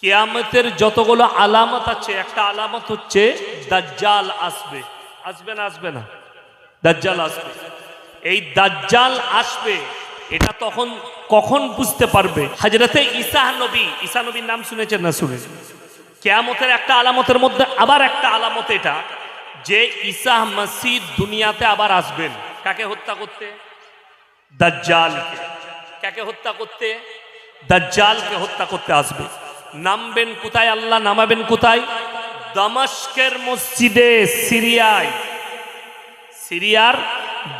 কিয়ামতের যতগুলো আলামত আছে, একটা আলামত হচ্ছে দাজ্জাল আসবে। আসবে না আসবে না? দাজ্জাল আসবে। এই দাজ্জাল আসবে, এটা তখন কখন বুঝতে পারবে? হযরতে ঈসা নবীর নাম শুনেছেন না? শুনে। কিয়ামতের একটা আলামতের মধ্যে আবার একটা আলামত এটা, যে ঈসা মসিহ দুনিয়াতে আবার আসবেন। কাকে হত্যা করতে? দাজ্জালকে। কাকে হত্যা করতে? দাজ্জালকে হত্যা করতে আসবে। নামবেন কোথায়? আল্লাহ নামাবেন কোথায়? দামাস্কের মসজিদে, সিরিয়ার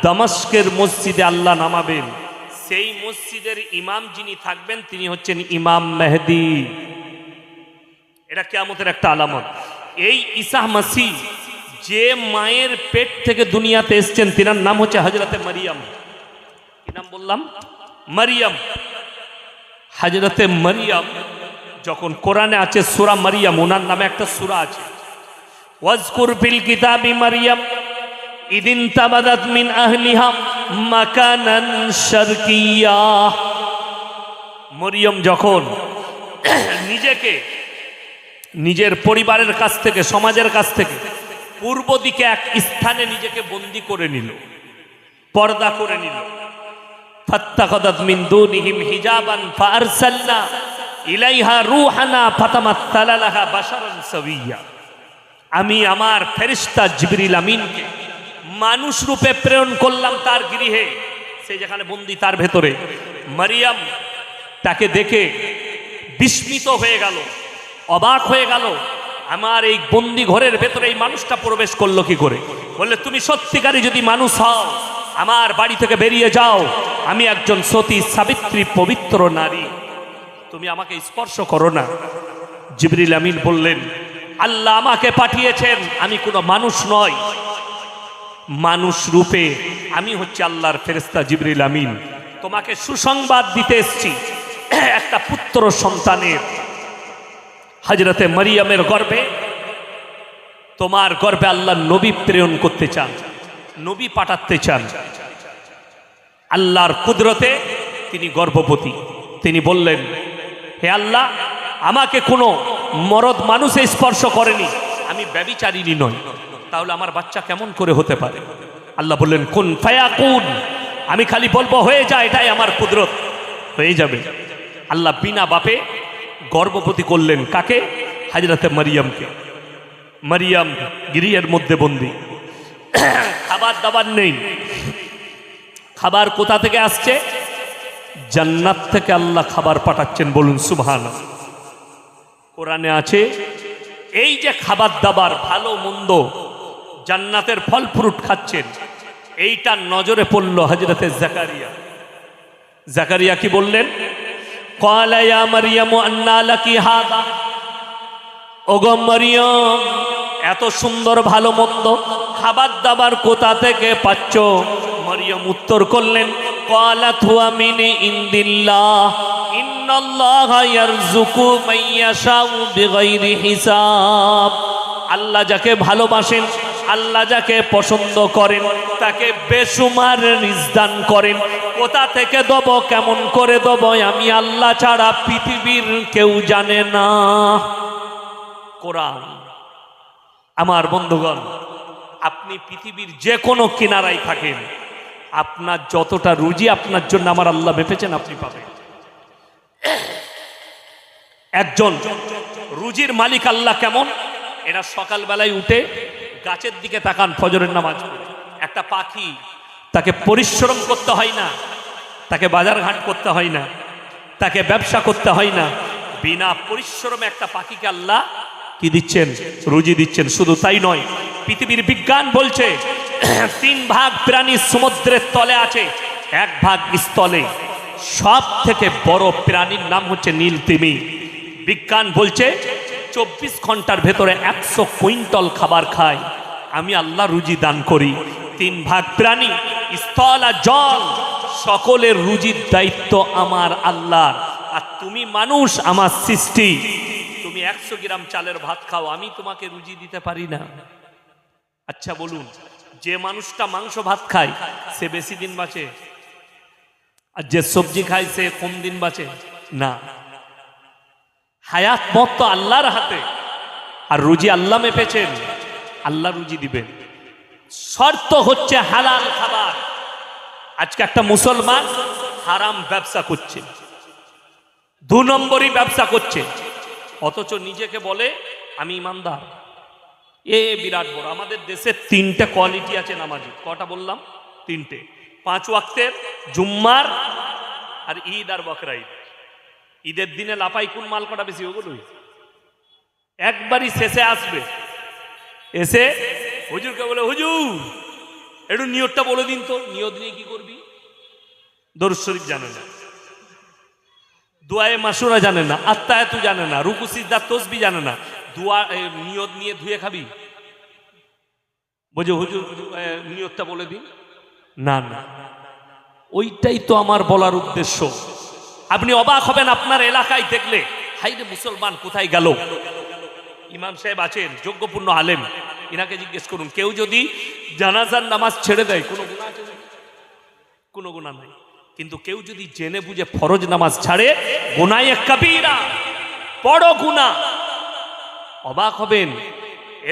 দামাস্কের মসজিদে আল্লাহ নামাবেন। সেই মসজিদের ইমাম যিনি থাকবেন তিনি হচ্ছেন ইমাম মেহেদী। এটা কিয়ামতের একটা আলামত। এই ঈসা মসিহ যে মায়ের পেট থেকে দুনিয়াতে এসেছেন, তিনার নাম হচ্ছে হযরতে মারিয়াম। কি নাম বললাম? মারিয়াম। হযরতে মারিয়াম যখন কোরআনে আছে সূরা মারিয়াম, ওনার নামে একটা সূরা আছে, ওয়াজকুর ফিল কিতাবি মারিয়াম ইদিন তাবাদাত মিন আহলিহা মাকানান শারকিয়্যা। মরিয়ম যখন নিজেকে নিজের পরিবারের কাছ থেকে, সমাজের কাছ থেকে পূর্ব দিকে এক স্থানে নিজেকে বন্দী করে নিল, পর্দা করে নিল। ফাত্তাখাযাত মিন দুনিহিম হিজাবান ফাআরসালনা ইলাইহা রূহানা ফাতামাসসালা লাহা বাশারান সাওয়িয়্যা। আমি আমার ফেরেশতা জিবরিল আমিনকে মানুষ রূপে প্রেরণ করলাম তার গৃহে, সে যেখানে বন্দী তার ভেতরে। মারিয়াম তাকে দেখে বিস্মিত হয়ে গেল, অবাক হয়ে গেল, আমার এই বন্দী ঘরের ভেতরে এই মানুষটা প্রবেশ করলো কি করে? বললে, তুমি সত্যিকারই যদি মানুষ হও আমার বাড়ি থেকে বেরিয়ে যাও, আমি একজন সতী সাবিত্রী পবিত্র নারী, তুমি আমাকে স্পর্শ করো না। জিবরিল আমিন বললেন, আল্লাহ আমাকে পাঠিয়েছেন, আমি কোনো মানুষ নয়, মানুষ রূপে আমি হচ্ছে আল্লাহর ফেরেশতা জিবরিল আমিন, তোমাকে সুসংবাদ দিতে এসেছি একটা পুত্র সন্তানের। হযরতে মারিয়ামের গর্ভে, তোমার গর্ভে আল্লাহ নবী প্রেরণ করতে চান, নবী পাঠাতে চান। আল্লাহর কুদরতে তিনি গর্ভবতী। তিনি বললেন, হে আল্লাহ, আমাকে কোনো মরদ মানুষে স্পর্শ করেনি, আমি ব্যভিচারিণী নই, তাহলে আমার বাচ্চা কেমন করে হতে পারে? আল্লাহ বললেন, কুন ফায়াকুন, আমি খালি বলবো হয়ে যায়, এটাই আমার কুদরত, হয়ে যাবে। আল্লাহ বিনা বাপে গর্ভবতী করলেন। কাকে? হযরতে মারিয়ামকে। মারিয়াম গৃহের মধ্যে বন্দী, খাবার দাবার নেই। খাবার কোথা থেকে আসছে? জান্নাত থেকে আল্লাহ খাবার পাঠাচ্ছেন। বলুন সুবহানাল্লাহ। কোরআনে আছে এই যে খাবার দাবার, ভালো মন্দ, জান্নাতের ফল ফ্রুট খাচ্ছেন, এইটা নজরে পড়ল হযরতে জাকারিয়া। জাকারিয়া কি বললেন? ক্বালা ইয়া মারইয়ামু আন্না লাকি হাযা। ওগো মারইয়াম, এত সুন্দর ভালো মন্দ খাবার দাবার কোথা থেকে পাচ্ছ? মারইয়াম উত্তর করলেন, ক্বালাত হুয়া মিন ইনদিল্লাহ ইন্নাল্লাহা ইয়ারযুকু মান ইয়াশাউ বিগাইরি হিসাব। আল্লাহ যাকে ভালোবাসেন, আল্লাহ যাকে পছন্দ করেন, তাকে বেশুমার রিজক দান করেন। কোথা থেকে দেব, কেমন করে দেব, আমি আল্লাহ ছাড়া পৃথিবীর কেউ জানে না। কোরআন। আমার বন্ধুগণ, আপনি পৃথিবীর যে কোনো কিনারায় থাকেন, আপনার যতটা রুজি আপনার জন্য আমার আল্লাহ মেপেছেন, আপনি পাবেন। একজন রুজির মালিক আল্লাহ কেমন? এরা সকালবেলায় উঠে গাছের দিকে তাকান, ফজরের নামাজ পড়ে। একটা পাখি, তাকে পরিশ্রম করতে হয় না, তাকে বাজারঘাট করতে হয় না, তাকে ব্যবসা করতে হয় না, বিনা পরিশ্রমে একটা পাখিকে আল্লাহ কি দিচ্ছেন? রুজি দিচ্ছেন। শুধু তাই নয়, পৃথিবীর বিজ্ঞান বলছে 3 ভাগ প্রাণী সমুদ্রের তলে আছে, 1 ভাগ স্থলে। সব থেকে বড় প্রাণীর নাম হচ্ছে নীলতিমি। বিজ্ঞান বলছে 24 ঘন্টার ভেতরে 100 কুইন্টাল খাবার খায়। আমি আল্লাহ রুজি দান করি। 3 ভাগ প্রাণী, স্থল আর জল, সকলের রুজির দায়িত্ব আমার আল্লাহর। আর তুমি মানুষ, আমার সৃষ্টি। তুমি 100 গ্রাম চালের ভাত খাও, আমি তোমাকে রুজি দিতে পারি না। আচ্ছা বলুন, যে মানুষটা মাংস ভাত খায় সে বেশি দিন বাঁচে, আর যে সবজি খায় সে কম দিন বাঁচে? না। হায়াত মত তো আল্লাহর হাতে, আর রুজি আল্লাহ মেপেছেন, আল্লাহ রুজি দিবেন। শর্ত হচ্ছে হালাল খাবার। আজকে একটা মুসলমান হারাম ব্যবসা করছে, 2 নম্বরই ব্যবসা করছে, অথচ নিজেকে বলে আমি ইমানদার। বিরাট বড়। আমাদের দেশে 3টে কোয়ালিটি আছে নামাজি। কটা বললাম? 3টে। 5 ওয়াক্তের, জুম্মার, আর ঈদ আর বকরা ঈদ। ঈদের দিনে লাপাই কোন মাল কটা বেশি, ওগুলোই একবারই শেষে আসবে, এসে হুজুরকে বলে হুজুর একটু নিয়তটা বলে দিন তো। নিয়ত নিয়ে কি করবি? দরুদ শরীফ জানে না, দুআয়ে মাসুরা জানে না, আত্তায়াতু জানে না, রুকু সিজদা তাসবিহ জানে না, নিয়ত নিয়ে ধুয়ে খাবি? বুঝো হুজুর নিয়তটা বলে দিন। না না, ওইটাই তো আমার বলার উদ্দেশ্য। আপনি অবাক হবেন আপনার এলাকায় দেখলে, হাইরে মুসলমান কোথায় গেল? ইমাম সাহেব আছেন, যোগ্যপূর্ণ আলেম, ইনাকে জিজ্ঞেস করুন, কেউ যদি জানাজার নামাজ ছেড়ে দেয় কোনো গুনাহ আছে? কোনো গুনাহ নাই। কিন্তু কেউ যদি জেনে বুঝে ফরজ নামাজ ছাড়ে, গুনায়ে কবিরা, বড় গুনাহ। অবাক হবেন,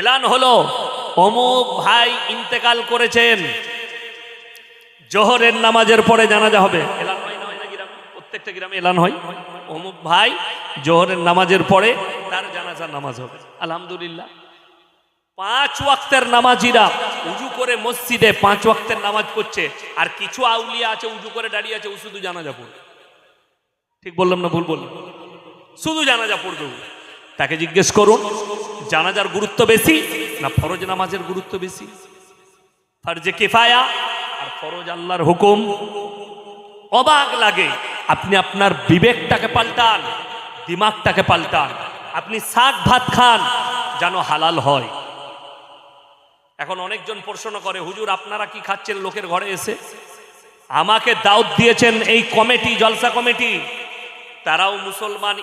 এলান হলো অমুক ভাই ইন্তেকাল করেছেন, জোহরের নামাজের পরে জানাজা হবে। এলান হয় না? হয় না গ্রামে? প্রত্যেকটা গ্রামে এলান হয়, অমুক ভাই জোহরের নামাজের পরে তার জানাজার নামাজ হবে। আলহামদুলিল্লাহ, 5 ওয়াক্তের নামাজিরা উজু করে মসজিদে 5 ওয়াক্তের নামাজ পড়ছে, আর কিছু আউলিয়া আছে উজু করে দাঁড়িয়ে আছে, ও শুধু জানাজা পড়বে। ঠিক বললাম না ভুল বললাম? শুধু জানাজা পড়বে। তাকে জিজ্ঞেস করুন, জানাজার গুরুত্ব বেশি না ফরজ নামাজের গুরুত্ব বেশি? ফরজে কিফায়া আর ফরজ আল্লাহর হুকুম। অবাক লাগে। আপনি আপনার বিবেকটাকে পাল্টান, দিমাগটাকে পাল্টান। আপনি শাক ভাত খান যেন হালাল হয়। এখন অনেকজন প্রশ্ন করে, হুজুর আপনারা কি খাচ্ছেন লোকের ঘরে এসে? আমাকে দাওয়াত দিয়েছেন এই কমিটি, জলসা কমিটি, তারাও মুসলমান,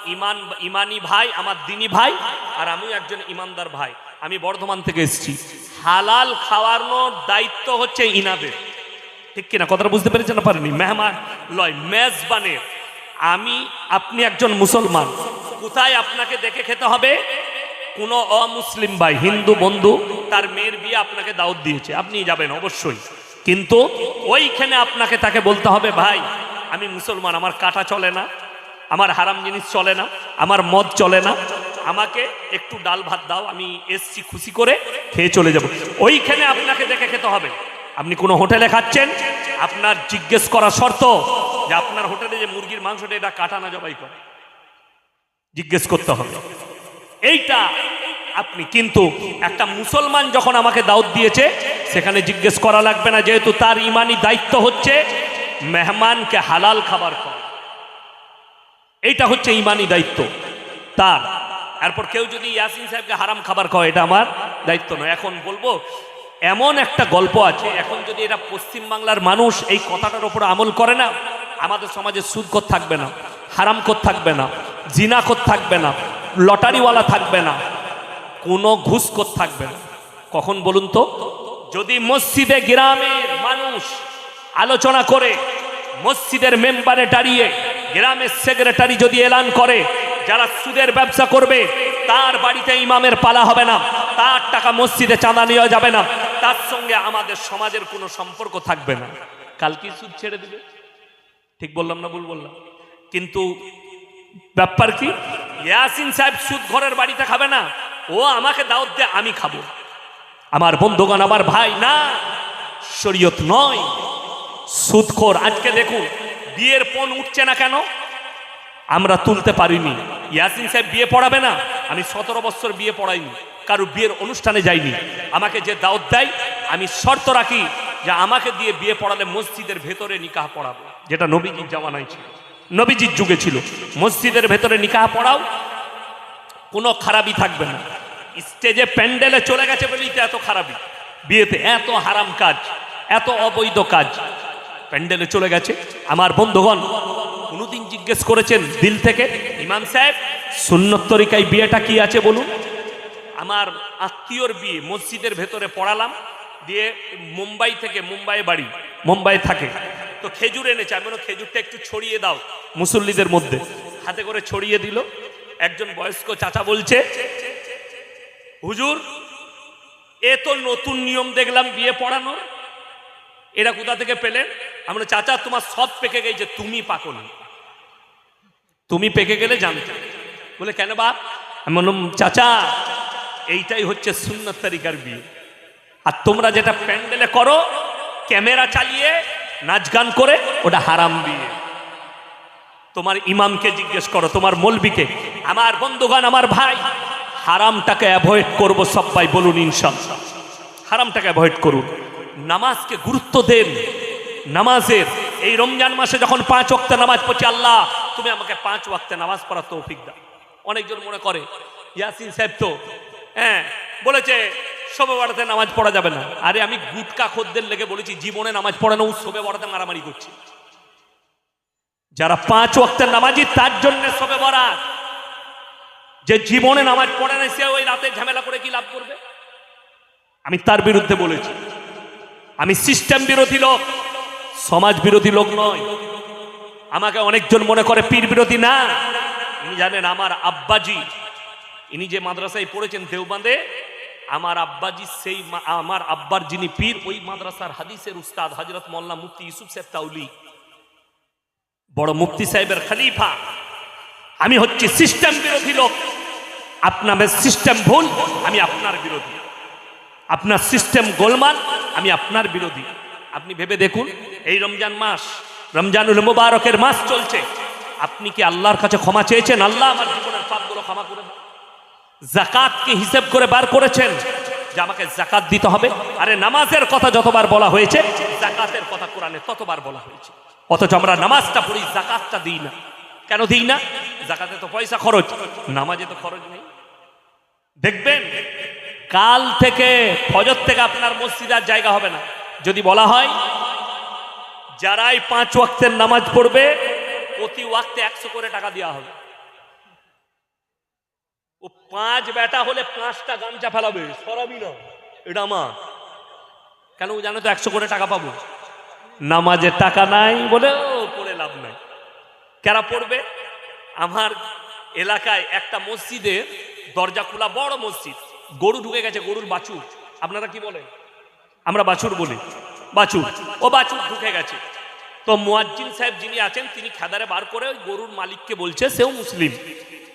ইমানি ভাই, আমার দিনী ভাই, আর আমিও একজন ইমানদার ভাই। আমি বর্ধমান থেকে এসেছি। হালাল খাওয়ানোর দায়িত্ব হচ্ছে ইনাদের, ঠিক কিনা? কথাটা বুঝতে পেরেছেন না? পারেনি? মেহমান লয়, মেজবানের। আপনি একজন মুসলমান, কোথায় আপনাকে দেখে খেতে হবে? কোনো অমুসলিম ভাই, হিন্দু বন্ধু, তার মেয়ের বিয়ে আপনাকে দাওয়াত দিয়েছে, আপনি যাবেন অবশ্যই, কিন্তু ওইখানে আপনাকে তাকে বলতে হবে, ভাই আমি মুসলমান, আমার কাটা চলে না, আমার হারাম জিনিস চলে না, আমার মদ চলে না, আমাকে একটু ডাল ভাত দাও, আমি এসছি খুশি করে খেয়ে চলে যাব। ওইখানে আপনাকে দেখে খেতে হবে। আপনি কোনো হোটেলে খাচ্ছেন, আপনার জিজ্ঞেস করা শর্ত যে আপনার হোটেলে যে মুরগির মাংসটা এটা কাটা না জবাই করে, জিজ্ঞেস করতে হবে এইটা আপনি। কিন্তু একটা মুসলমান যখন আমাকে দাওয়াত দিয়েছে, সেখানে জিজ্ঞেস করা লাগবে না, যেহেতু তার ইমানি দায়িত্ব হচ্ছে মেহমানকে হালাল খাবার খাওয়া। এইটা হচ্ছে ইমানি দায়িত্ব তার। এরপর কেউ যদি ইয়াসিন সাহেবকে হারাম খাবার খাওয়া, এটা আমার দায়িত্ব নয়। এখন বলবো, এমন একটা গল্প আছে, এখন যদি এরা পশ্চিমবাংলার মানুষ এই কথাটার উপর আমল করে না, আমাদের সমাজে সুদখোর থাকবে না, হারামখোর থাকবে না, জিনাখোর থাকবে না, লটারিওয়ালা থাকবে না, কোনো ঘুষখোর থাকবে না। কখন বলুন তো? যদি মসজিদে গ্রামের মানুষ আলোচনা করে, মসজিদের মেম্বারে দাঁড়িয়ে গ্রামের সেক্রেটারি যদি এলান করে, যারা সুদের ব্যবসা করবে তার বাড়িতে ইমামের পালা হবে না, তার টাকা মসজিদে চাঁদা নেওয়া যাবে না, তার সঙ্গে আমাদের সমাজের কোনো সম্পর্ক থাকবে না, কালকে সুদ ছেড়ে দিবে। ঠিক বললাম না ভুল বললাম? কিন্তু ব্যাপার কি, ইয়াসিন সাহেব সুদ ঘরের বাড়িতে খাবে না, ও আমাকে দাওয়াত দেয়, আমি খাবো। আমার বন্ধুগণ, আমার ভাই, না, শরীয়ত নয়। সুদখোর। আজকে দেখুন বিয়ের পণ উঠছে না কেন? আমরা তুলতে পারিনি। ইয়াসিন সাহেব বিয়ে পড়াবে না? আমি 17 বছর বিয়ে পড়াইনি, কারো বিয়ের অনুষ্ঠানে যাইনি। আমাকে যে দাওয়াত দেয়, আমি শর্ত রাখি যে আমাকে দিয়ে বিয়ে পড়ালে মসজিদের ভেতরে নিকাহ পড়াবো, যেটা নবীজির জামানায় ছিল, নবীজির যুগে ছিল। মসজিদের ভেতরে নিকাহ পড়াও, কোনো খারাপই থাকবে না। স্টেজে প্যান্ডেলে চলে গেছে বলেই তো এত খারাপি, বিয়েতে এত হারাম কাজ, এত অবৈধ কাজ, প্যান্ডেলে চলে গেছে। আমার বন্ধুগণ, কোনোদিন জিজ্ঞেস করেছেন দিল থেকে, ইমাম সাহেব সুন্নত তরিকায় বিয়েটা কি আছে বলুন? আমার আত্মীয়র বিয়ে মসজিদের ভেতরে পড়ালাম, দিয়ে মুম্বাই থেকে, মুম্বাই বাড়ি, মুম্বাই থাকে, তো খেজুর এনেছে। আমি বললাম খেজুরটা একটু ছড়িয়ে দাও মুসল্লিদের মধ্যে, হাতে করে ছড়িয়ে দিল। একজন বয়স্ক চাচা বলছে, হুজুর এ তো নতুন নিয়ম দেখলাম বিয়ে পড়ানোর, এটা কোথা থেকে পেলেন? আমরা, চাচা তোমার সব পেকে গেছে, তুমি পাকো না, তুমি পেকে গেলে জানতে। বলে কেন বাপ? আমি বললাম, চাচা এইটাই হচ্ছে সুন্নত তরিকার বিয়ে। আর তোমরা যেটা প্যান্ডেলে করো ক্যামেরা চালিয়ে নাচ গান করে, ওটা হারাম বিয়ে। তোমার ইমামকে জিজ্ঞেস করো, তোমার মৌলবীকে। আমার বন্ধুগণ, আমার ভাই, হারামটাকে অ্যাভয়েড করবো সবাই, বলুন ইনশাআল্লাহ। হারামটাকে অ্যাভয়েড করুন, নামাজকে গুরুত্ব দেন। নামাজের এই রমজান মাসে যখন 5 ওয়াক্ত নামাজ পড়ছি, আল্লাহ তুমি আমাকে 5 ওয়াক্তে নামাজ পড়ার তৌফিক দাও। অনেকজন মনে করে ইয়াসিন সাহেব তো বলেছে শবে বরাতে নামাজ পড়া যাবে না। আরে আমি গুটকা খদ্দের লেগে বলেছি জীবনে নামাজ পড়ানো, শবে বরাতে মারামারি করছি। যারা 5 ওয়াক্তের নামাজি তার জন্য শবে বরাত, যে জীবনে নামাজ পড়ে না সে ওই রাতে ঝামেলা করে কি লাভ করবে? আমি তার বিরুদ্ধে বলেছি। আমি সিস্টেম বিরোধী লোক, সমাজ বিরোধী লোক নয়। আমাকে অনেকজন মনে করে পীর বিরোধী, না। ইনি জানেন আমার আব্বাজি, ইনি যে মাদ্রাসায় পড়েছেন দেওবন্দে, আমার আব্বাজি সেই আমার আব্বার যিনি পীর, ওই মাদ্রাসার হাদিসের উস্তাদ হযরত মাওলানা মুফতি ইউসুফ সাহেব তাউলি, বড় মুফতি সাহেবের খলিফা। আমি হচ্ছি সিস্টেম বিরোধী লোক। আপনার সিস্টেম ভুল, আমি আপনার বিরোধী। আপনার সিস্টেম গোলমাল, আমি আপনার বিরোধী। আপনি ভেবে দেখুন, এই রমজান মাস, রমজানুল মুবারকের মাস চলছে, আপনি কি আল্লাহর কাছে ক্ষমা চেয়েছেন? আল্লাহ আমার জীবনের পাপগুলো ক্ষমা করে দাও। যাকাতকে হিসাব করে বার করেছেন যে আমাকে যাকাত দিতে হবে? আরে নামাজের কথা যতবার বলা হয়েছে, যাকাতের কথা কোরআনে ততবার বলা হয়েছে, অথচ আমরা নামাজটা পড়ি, যাকাতটা দিই না। কেন দিই না? যাকাতে তো পয়সা খরচ, নামাজে তো খরচ নেই। দেখবেন কাল থেকে ফজর থেকে আপনার মসজিদে আর জায়গা হবে না। যদি বলা হয় যারাই 5 ওয়াক্তের নামাজ পড়বে প্রতি ওয়াক্তে 100 করে টাকা দেওয়া হবে। ও 5 বেটা হলে 5টা গামছা ফেলাবে, সরাবি না, এটা আমার। কেন? জানো তো 100 করে টাকা পাবো। নামাজের টাকা নাই বলে ও পড়ে লাভ নাই। কারা পড়বে? আমার এলাকায় একটা মসজিদে দরজা খোলা, বড় মসজিদ, গরু ঢুকে গেছে, গরুর বাছুর, আপনারা কি বলেন? আমরা বাছুর বলি, বাছুর। ও বাছুর ঢুকে গেছে। তো মুয়াজ্জিন সাহেব যিনি আছেন তিনি খেদারে বার করে ওই গরুর মালিককে বলছে, সেও মুসলিম,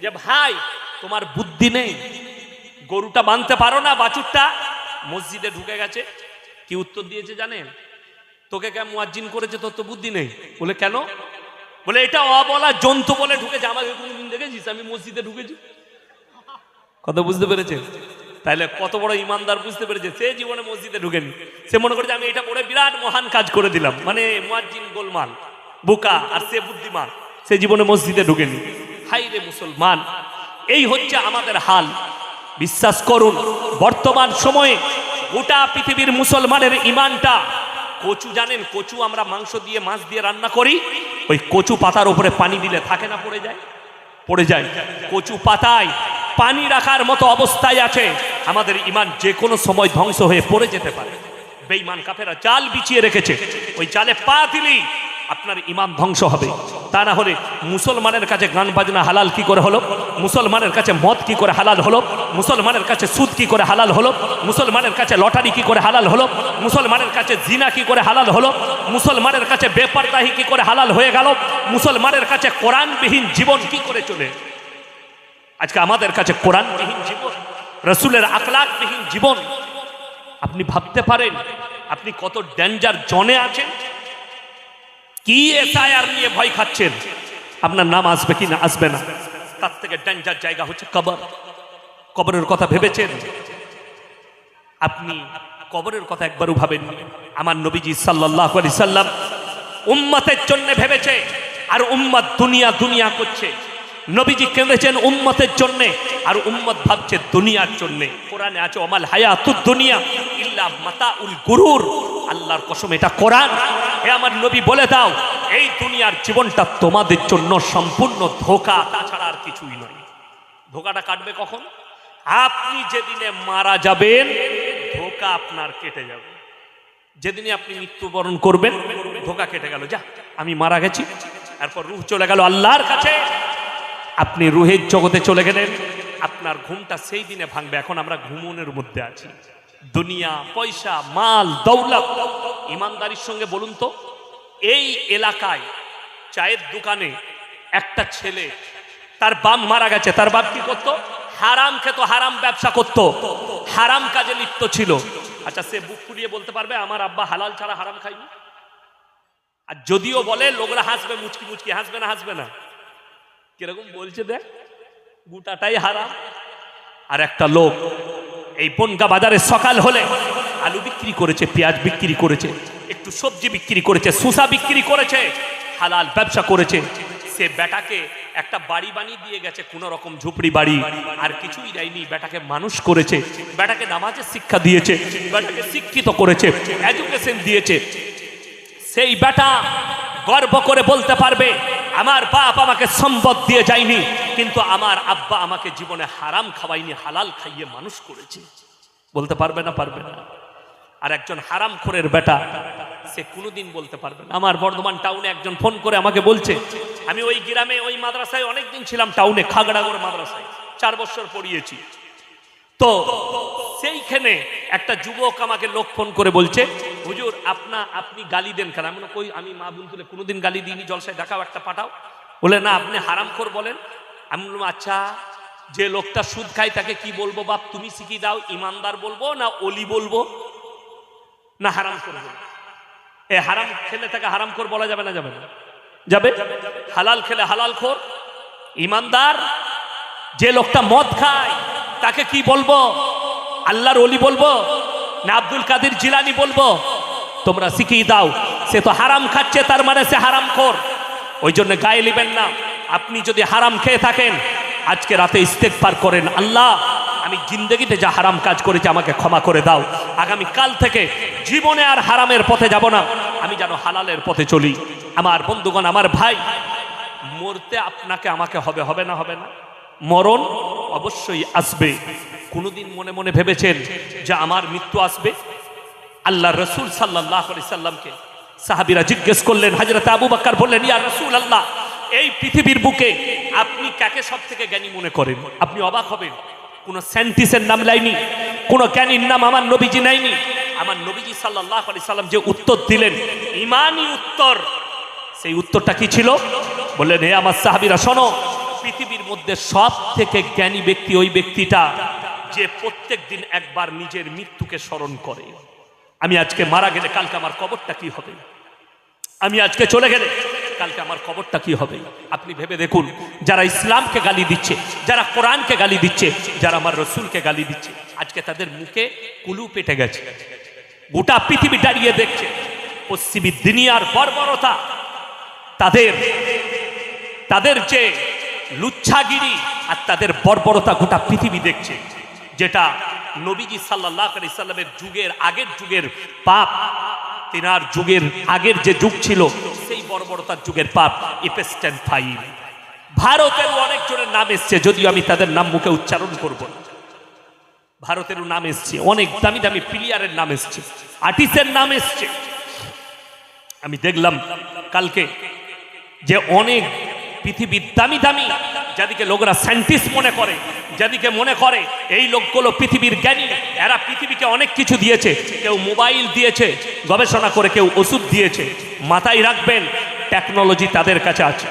যে ভাই তোমার বুদ্ধি নেই, গরুটা বাঁধতে পারো না, বাছুরটা মসজিদে ঢুকে গেছে। কি উত্তর দিয়েছে জানেন? তোকে কে মুয়াজ্জিন করেছে? তোর তো বুদ্ধি নেই। বলে কেন? বলে এটা অবলা জন্তু বলে ঢুকেছে। আমাকে কোনদিন দেখেছিস আমি মসজিদে ঢুকেছি? কথা বুঝতে পেরেছে? তাহলে কত বড় ইমানদার, বুঝতে পেরেছে? সে জীবনে মসজিদে ঢুকেনি। সে মনে করেছে আমি এটা পড়ে বিরাট মহান কাজ করে দিলাম, মানে মুয়াজ্জিন গোলমাল, বোকা, আর সে বুদ্ধিমান। সে জীবনে মসজিদে ঢুকেনি। হাই রে মুসলমান, এই হচ্ছে আমাদের হাল। বিশ্বাস করুন, বর্তমান সময়ে গোটা পৃথিবীর মুসলমানের ইমানটা, কচু জানেন? কচু আমরা মাংস দিয়ে, মাছ দিয়ে রান্না করি, ওই কচু পাতার উপরে পানি দিলে থাকে না, পড়ে যায়? পড়ে যায়। কচু পাতায় পানি রাখার মতো অবস্থায় আছে আমাদের ইমান, যে কোনো সময় ধ্বংস হয়ে পড়ে যেতে পারে। বেঈমান কাফেরা জাল বিছিয়ে রেখেছে, ওই জালে পা দিলেই আপনার ইমান ধ্বংস হবে। তা না হলে মুসলমানের কাছে গান বাজনা হালাল কি করে হলো? মুসলমানের কাছে মদ কি করে হালাল হলো? মুসলমানের কাছে সুদ কি করে হালাল হলো? মুসলমানের কাছে লটারি কি করে হালাল হলো? মুসলমানের কাছে জিনা কি করে হালাল হলো? মুসলমানের কাছে বেপরদাহি কি করে হালাল হয়ে গেল? মুসলমানের কাছে কোরআনবিহীন জীবন কি করে চলে? আজকে আমাদের কাছে কোরআনবিহীন জীবন, রাসূলের আখলাকবিহীন জীবন। আপনি ভাবতে পারেন আপনি কত ডেঞ্জার জোনে আছেন? কি এসআইআর নিয়ে ভয় খাচ্ছেন? আপনার নাম আসবে কি না আসবে না, তার থেকে ডেঞ্জার জায়গা হচ্ছে কবর। কবরের কথা ভেবেছেন? আপনি কবরের কথা একবারও ভাবেননি। আমার নবীজি সাল্লাল্লাহু আলাইহি সাল্লাম উম্মতের জন্য ভেবেছে, আর উম্মত দুনিয়া দুনিয়া করছে। নবীজি কেঁদেছেন উম্মতের জন্য, আর উম্মত ভাবছে দুনিয়ার জন্য। কোরআনে আছে ওমাল হায়াতুদ দুনিয়া ইল্লা মাতাউল গুরুর। আল্লাহর কসম, এটা কোরআন। হে আমার নবী বলে দাও, এই দুনিয়ার জীবনটা তোমাদের জন্য সম্পূর্ণ ধোঁকা, তাছাড়া আর কিছুই নয়। ধোঁকাটা কাটবে কখন? আপনি যেদিনে মারা যাবেন, ধোঁকা আপনার কেটে যাবে। যেদিনে আপনি মৃত্যুবরণ করবেন, ধোঁকা কেটে গেল, যা আমি মারা গেছি। এরপর রূহ চলে গেল আল্লাহর কাছে। আপনি রুহের জগতে চলে গেলেন, আপনার ঘুমটা সেই দিনে ভাঙবে। এখন আমরা ঘুমনের মধ্যে আছি। দুনিয়া, পয়সা, মাল, দৌলত, ইমানদারির সঙ্গে বলুন তো, এই এলাকায় চায়ের দোকানে একটা ছেলে, তার বাপ মারা গেছে, তার বাপ কি করতো? হারাম খেত, হারাম ব্যবসা করত, হারাম কাজে লিপ্ত ছিল। আচ্ছা, সে বুক ফুলিয়ে বলতে পারবে আমার আব্বা হালাল ছাড়া হারাম খায়নি? আর যদিও বলে, লোকরা হাসবে, মুচকি মুচকি হাসবে না? হাসবে না? কিরকম বলছে দেখ, গোটাটাই হারাম। আর একটা লোক এই বনগা বাজারে সকাল হলে আলু বিক্রি করেছে, পেঁয়াজ বিক্রি করেছে, একটু সবজি বিক্রি করেছে, শসা বিক্রি করেছে, হালাল ব্যবসা করেছে। সে বেটাকে একটা বাড়ি বানিয়ে দিয়ে গেছে, কোন রকম ঝুপড়ি বাড়ি, আর কিছুই দেয়নি। বেটাকে মানুষ করেছে, বেটাকে নামাজের শিক্ষা দিয়েছে, বেটাকে শিক্ষিত করেছে, এডুকেশন দিয়েছে। সেই বেটা গর্ব করে বলতে পারবে, আমার বাপ আমাকে সম্পদ দিয়ে যায়নি, কিন্তু আমার আব্বা আমাকে জীবনে হারাম খাওয়াইনি, হালাল খাইয়ে মানুষ করেছে। বলতে পারবে না? পারবে না। আর একজন হারামখোরের বেটা, সে কোনোদিন বলতে পারবে না। আমার বর্ধমান টাউনে একজন ফোন করে আমাকে বলছে, আমি ওই গ্রামে ওই মাদ্রাসায় অনেকদিন ছিলাম, টাউনে খাগড়াগড় মাদ্রাসায় 4 বছর পড়িয়েছি। তো সেইখানে একটা যুবক আমাকে লোক ফোন করে বলছে, হুজুর আপনি গালি দেন কেন? আমি মা বোন তুলে কোনোদিন গালি দিইনি, জলসায় দেখাও, একটা পাঠাও। বলে না, আপনি হারামখোর বলেন। আমি বললাম, আচ্ছা, যে লোকটা সুদ খায় তাকে কি বলবো বাপ? তুমি শিখিয়ে দাও, ইমানদার বলবো না ওলি বলবো না হারামখোর বলবো? এ হারাম খেলে তাকে হারামখোর বলা যাবে না? যাবে না? যাবে। হালাল খেলে হালালখোর। ইমানদার যে লোকটা মদ খায় তাকে কি বলবো? আল্লাহর ওলি বলবো না আব্দুল কাদের জিলানি বলবো? তোমরা শিখিয়ে দাও। সে তো হারাম খাচ্ছে, তার মানে সে হারামখোর। ওই জন্য গায়ে নেবেন না। আপনি যদি হারাম খেয়ে থাকেন, আজকে রাতে ইস্তেগফার করেন, আল্লাহ আমি জিন্দগিতে যা হারাম কাজ করেছি আমাকে ক্ষমা করে দাও। আগামী কাল থেকে জীবনে আর হারামের পথে যাব না, আমি যেন হালালের পথে চলি। আমার বন্ধুগণ, আমার ভাই, মরতে আপনাকে আমাকে হবে, হবে না? হবে না? মরণ অবশ্যই আসবে। কোনদিন মনে মনে ভেবেছেন যে আমার মৃত্যু আসবে? আল্লাহ রসুল সাল্লাল্লাহু আলাইহি সাল্লামকে সাহাবীরা জিজ্ঞেস করলেন, হযরত আবু বকর বললেন, ইয়া রাসূলুল্লাহ, এই পৃথিবীর বুকে আপনি কাকে সব থেকে জ্ঞানী মনে করেন? আপনি অবাক হবেন, কোন সায়েন্টিস্টের নাম লাইনি, কোন জ্ঞানীর নাম আমার নবীজি নাইনি। আমার নবীজি সাল্লাল্লাহু আলাইহি সাল্লাম যে উত্তর দিলেন, ঈমানি উত্তর, সেই উত্তরটা কি ছিল? বললেন, হে আমার সাহাবীরা শোনো, পৃথিবীর মধ্যে সব থেকে জ্ঞানী ব্যক্তি ওই ব্যক্তিটা যে প্রত্যেক দিন একবার নিজের মৃত্যুকে স্মরণ করে। আমি আজকে মারা গেলে কালকে আমার কবরটা কি হবে? আমি আজকে চলে গেলে কালকে আমার কবরটা কি হবে? আপনি ভেবে দেখুন, যারা ইসলামকে গালি দিচ্ছে, যারা কোরআনকে গালি দিচ্ছে, যারা আমার রসুলকে গালি দিচ্ছে, আজকে তাদের মুখে কুলু পেটে গেছে। গোটা পৃথিবী দাঁড়িয়ে দেখছে পশ্চিমী দুনিয়ার বর্বরতা, তাদের যে লুচ্ছাগিরি আর তাদের বর্বরতা গোটা পৃথিবী দেখছে। যেটা নবীজি সাল্লাল্লাহু আলাইহি সাল্লামের যুগের আগের যুগের পাপ, তিনার যুগের আগের যে যুগ ছিল সেই বর্বরতার যুগের পাপ এপস্টেন ফাইল। ভারতের অনেক জনের নাম এসছে, যদিও আমি তাদের নাম মুখে উচ্চারণ করব না। ভারতেরও নাম এসছে, অনেক দামি দামি প্লেয়ারের নাম এসছে, আর্টিস্টের নাম এসছে। আমি দেখলাম কালকে যে অনেক পৃথিবীর দামি দামি, যাদেরকে লোকরা সায়েন্টিস্ট মনে করে, যাদেরকে মনে করে এই লোকগুলো পৃথিবীর জ্ঞানী, এরা পৃথিবীকে অনেক কিছু দিয়েছে। কেউ মোবাইল দিয়েছে গবেষণা করে, কেউ ওষুধ দিয়েছে। মাথায় রাখবেন, টেকনোলজি তাদের কাছে আছে,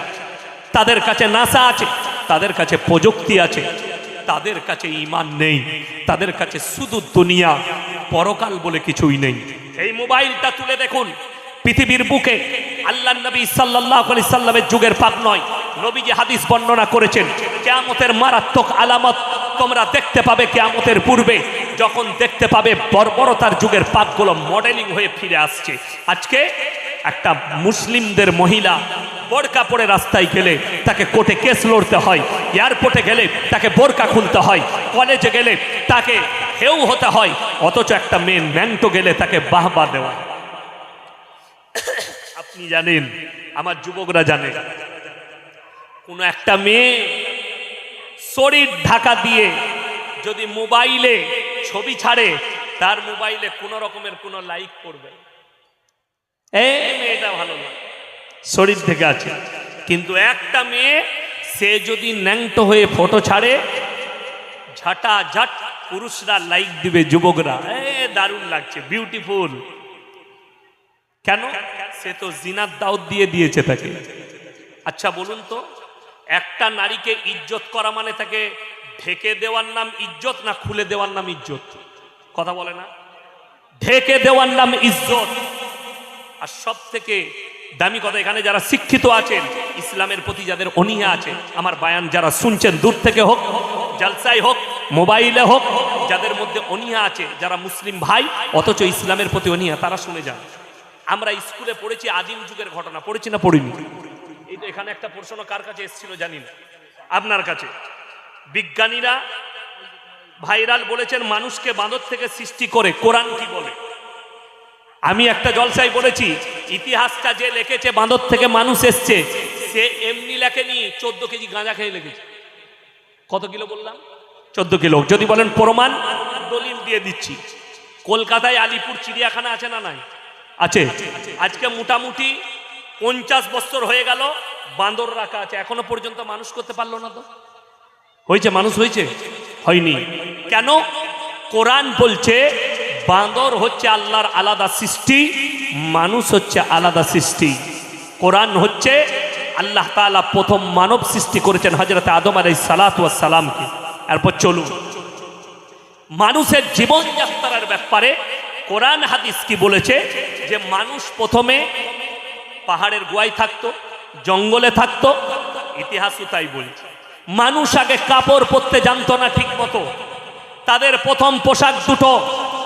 তাদের কাছে নাসা আছে, তাদের কাছে প্রযুক্তি আছে, তাদের কাছে ঈমান নেই। তাদের কাছে শুধু দুনিয়া, পরকাল বলে কিছুই নেই। এই মোবাইলটা তুলে দেখুন, পৃথিবীর বুকে আল্লাহর নবী সাল্লাল্লাহু আলাইহি সাল্লামের যুগের পাপ নয়। নবীজি হাদিস বর্ণনা করেছেন, কিয়ামতের মারাত্মক আলামত তোমরা দেখতে পাবে কিয়ামতের পূর্বে, যখন দেখতে পাবে বর্বরতার যুগের পাপগুলো মডেলিং হয়ে ফিরে আসছে। আজকে একটা মুসলিমদের মহিলা বোরকা পরে রাস্তায় গেলে তাকে কোর্টে কেস লড়তে হয়, এয়ারপোর্টে গেলে তাকে বোরকা খুলতে হয়, কলেজে গেলে তাকে হেউ হতে হয়, অথচ একটা মেয়ে ম্যাংটো গেলে তাকে বাহবা দেওয়া। আপনি জানেন, আমার যুবকরা জানে, কোন একটা মেয়ে শরীর ঢাকা দিয়ে যদি মোবাইলে ছবি ছাড়ে, তার মোবাইলে কোন রকমের কোন লাইক করবে, এই মেয়েটা ভালো না, শরীর থেকে আছে। কিন্তু একটা মেয়ে সে যদি ন্যাংটো হয়ে ফটো ছাড়ে, ঝাঁটা ঝাট পুরুষরা লাইক দিবে, যুবকরা দারুণ লাগছে, বিউটিফুল। কেন? সে তো জিনার দাওয়াত দিয়ে দিয়েছে তাকে। আচ্ছা বলুন তো, একটা নারীকে ইজ্জত করা মানে তাকে ঢেকে দেওয়ার নাম ইজ্জত, না খুলে দেওয়ার নাম ইজ্জত? কথা বলে না? ঢেকে দেওয়ার নাম ইজ্জত। আর সব থেকে দামি কথা, এখানে যারা শিক্ষিত আছেন, ইসলামের প্রতি যাদের অনীহা আছে, আমার বায়ান যারা শুনছেন দূর থেকে হোক, জালসায় হোক, মোবাইলে হোক, যাদের মধ্যে অনীহা আছে, যারা মুসলিম ভাই অথচ ইসলামের প্রতি অনীহা, তারা শুনে যান। আমরা স্কুলে পড়েছি আদিম যুগের ঘটনা, পড়েছি না পড়িনি? এই তো এখানে একটা প্রশ্ন কার কাছে এসেছিল জানি না, আপনার কাছে। বিজ্ঞানীরা ভাইরাল বলেছেন মানুষকে বাঁদর থেকে সৃষ্টি করে, কোরআন কি বলে? আমি একটা জলসায় বলেছি, ইতিহাসটা যে লিখেছে বাঁদর থেকে মানুষ এসছে, সে এমনি লেখেনি, 14 কেজি গাঁজা খেয়ে লিখেছে। কত কিলো বললাম? 14 কিলো। যদি বলেন প্রমাণ, দলিল দিয়ে দিচ্ছি। কলকাতায় আলিপুর চিড়িয়াখানা আছে না নাই? আছে। আজকে মোটামুটি 50 বছর হয়ে গেল বাঁদর রাখা আছে, এখনো পর্যন্ত মানুষ করতে পারলো না। তো হয়েছে? মানুষ হয়েছে? হয়নি। কেন? কোরআন বলছে বাঁদর হচ্ছে আল্লাহর আলাদা সৃষ্টি, মানুষ হচ্ছে আলাদা সৃষ্টি। কোরআন হচ্ছে আল্লাহ তাআলা প্রথম মানব সৃষ্টি করেছেন হযরত আদম আলাইহিস সালাতু ওয়াস সালামকে। এরপর চলুন মানুষের জীবনযাত্রার ব্যাপারে কোরআন হাদিস কি বলেছে, যে মানুষ প্রথমে পাহাড়ের গুহায় থাকতো, জঙ্গলে থাকতো। ইতিহাসও তাই বলছে। মানুষ আগে কাপড় পরতে জানতো না ঠিক মতো। তাদের প্রথম পোশাক দুটো,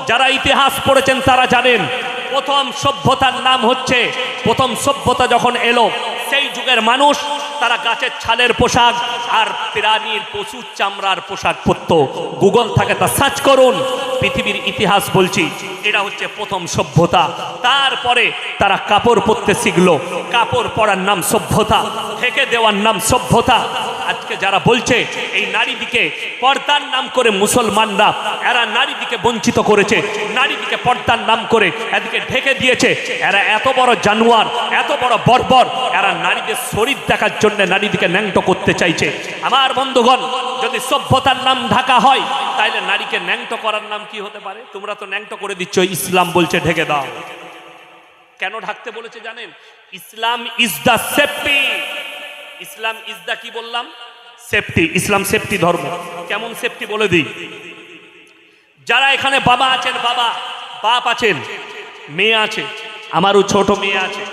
যারা ইতিহাস পড়েছেন তারা জানেন। প্রথম সভ্যতার নাম হচ্ছে, প্রথম সভ্যতা যখন এলো সেই যুগের মানুষ তারা গাছের ছালের পোশাক আর প্রাণীর পশুর চামড়ার পোশাক পরত। গুগল থাকে তা সার্চ করুন, পৃথিবীর ইতিহাস বলছি, এটা হচ্ছে প্রথম সভ্যতা। তারপরে তারা কাপড় পরতে শিখলো, কাপড় পরার নাম সভ্যতা, ঢেকে দেওয়ার নাম সভ্যতা। আজকে যারা বলছে এই নারীদিকে পর্দার নাম করে মুসলমানরা, এরা নারীদিকে বঞ্চিত করেছে, নারীদিকে পর্দার নাম করে এদিকে ঢেকে দিয়েছে, এরা এত বড় জানোয়ার, এত বড় বর্বর, এরা নারীদের শরীর দেখার জন্য নারীদিকে ন্যাংটো করতে চাইছে। আমার বন্ধুগণ, যদি সভ্যতার নাম ঢাকা হয়, তাইলে নারীকে ন্যাংটো করার নাম কি হতে পারে? তোমরা তো ন্যাংটো করে দিচ্ছ, ইসলাম বলছে ঢেকে দাও। কেন ঢাকতে বলেছে জানেন? Islam is the safety. Islam is the কি বললাম? সেফটি। ইসলাম সেফটি ধর্ম। কেমন সেফটি বলে দিই। যারা এখানে বাবা আছেন, বাপ আছেন, মেয়ে আছে, আমারও ছোট মেয়ে আছে,